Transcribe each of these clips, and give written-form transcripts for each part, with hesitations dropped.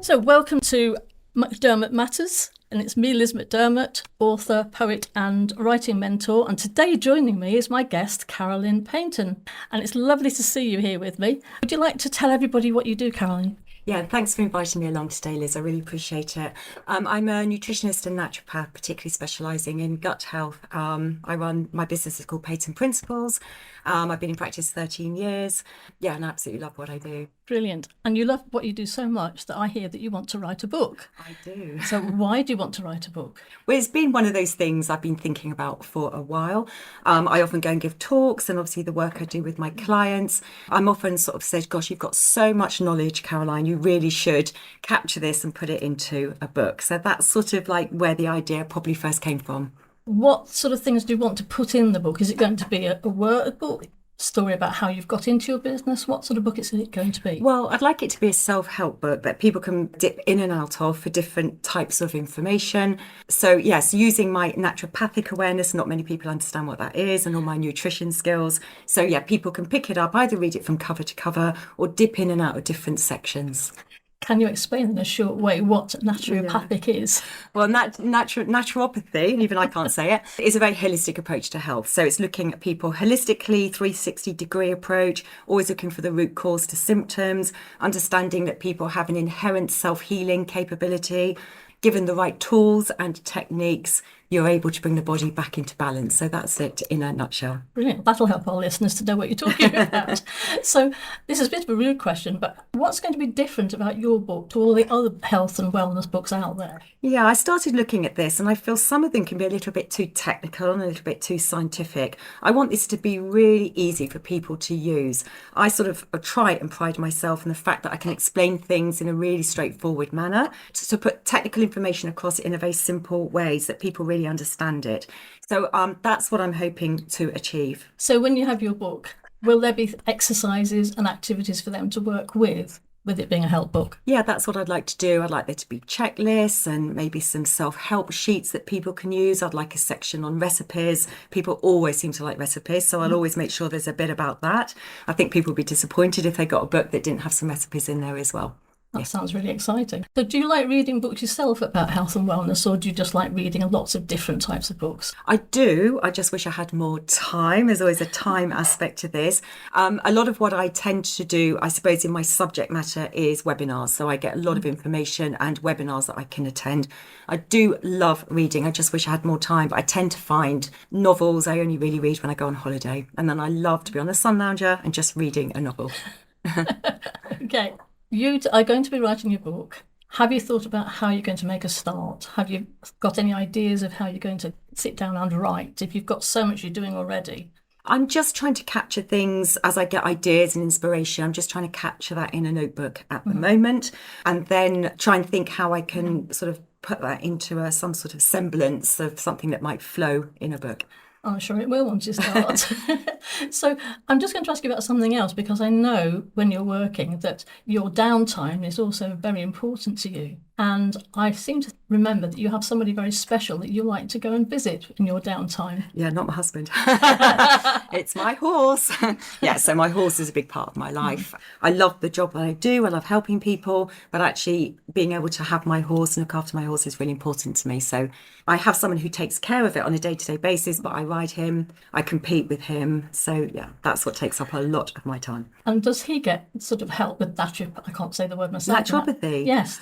So welcome to McDermott Matters, and it's me, Liz McDermott, author, poet and writing mentor. And today joining me is my guest, Carolyn Peyton. And it's lovely to see you here with me. Would you like to tell everybody what you do, Carolyn? Yeah, thanks for inviting me along today, Liz. I really appreciate it. I'm a nutritionist and naturopath, particularly specialising in gut health. I run my business is called Peyton Principles. I've been in practice 13 years. Yeah, and I absolutely love what I do. Brilliant. And you love what you do so much that I hear that you want to write a book. I do. So why do you want to write a book? Well, it's been one of those things I've been thinking about for a while. I often go and give talks, and obviously the work I do with my clients, I'm often sort of said, gosh, you've got so much knowledge, Caroline, you really should capture this and put it into a book. So that's sort of like where the idea probably first came from. What sort of things do you want to put in the book? Is it going to be a workbook? Story about how you've got into your business? What sort of book is it going to be? Well, I'd like it to be a self-help book that people can dip in and out of for different types of information. So yes, using my naturopathic awareness, not many people understand what that is, and all my nutrition skills. So yeah, people can pick it up, either read it from cover to cover or dip in and out of different sections. Can you explain in a short way what naturopathic is? Well, naturopathy, even I can't say it, is a very holistic approach to health. So it's looking at people holistically, 360-degree approach, always looking for the root cause to symptoms, understanding that people have an inherent self-healing capability. Given the right tools and techniques, you're able to bring the body back into balance. So that's it in a nutshell. Brilliant. That'll help our listeners to know what you're talking about. So this is a bit of a rude question, but what's going to be different about your book to all the other health and wellness books out there? Yeah, I started looking at this and I feel some of them can be a little bit too technical and a little bit too scientific. I want this to be really easy for people to use. I sort of try and pride myself in the fact that I can explain things in a really straightforward manner, to put technical information across in a very simple ways that people really understand it. So that's what I'm hoping to achieve. So when you have your book, will there be exercises and activities for them to work with it being a help book? Yeah, that's what I'd like to do. I'd like there to be checklists and maybe some self-help sheets that people can use. I'd like a section on recipes. People always seem to like recipes, so I'll always make sure there's a bit about that. I think people would be disappointed if they got a book that didn't have some recipes in there as well. That sounds really exciting. So do you like reading books yourself about health and wellness, or do you just like reading lots of different types of books? I do. I just wish I had more time. There's always a time aspect to this. A lot of what I tend to do, I suppose, in my subject matter is webinars. So I get a lot of information and webinars that I can attend. I do love reading. I just wish I had more time. But I tend to find novels I only really read when I go on holiday. And then I love to be on a sun lounger and just reading a novel. Okay. You are going to be writing your book. Have you thought about how you're going to make a start? Have you got any ideas of how you're going to sit down and write if you've got so much you're doing already? I'm just trying to capture things as I get ideas and inspiration. I'm just trying to capture that in a notebook at the moment, and then try and think how I can sort of put that into some sort of semblance of something that might flow in a book. I'm sure it will once you start. So I'm just going to ask you about something else, because I know when you're working that your downtime is also very important to you. And I seem to remember that you have somebody very special that you like to go and visit in your downtime. Yeah, not my husband. It's my horse. Yeah, so my horse is a big part of my life. I love the job that I do. I love helping people, but actually being able to have my horse and look after my horse is really important to me. So I have someone who takes care of it on a day-to-day basis, but I ride him, I compete with him. So yeah, that's what takes up a lot of my time. And does he get sort of help with I can't say the word myself. Naturopathy? Yes.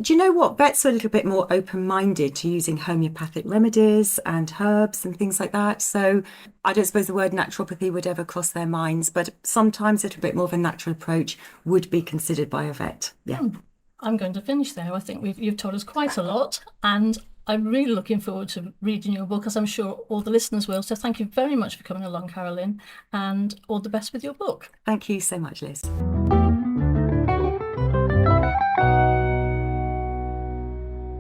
Do you know what? Vets are a little bit more open-minded to using homeopathic remedies and herbs and things like that. So I don't suppose the word naturopathy would ever cross their minds, but sometimes a little bit more of a natural approach would be considered by a vet. Yeah. I'm going to finish there. I think you've told us quite a lot, and I'm really looking forward to reading your book, as I'm sure all the listeners will. So thank you very much for coming along, Carolyn, and all the best with your book. Thank you so much, Liz.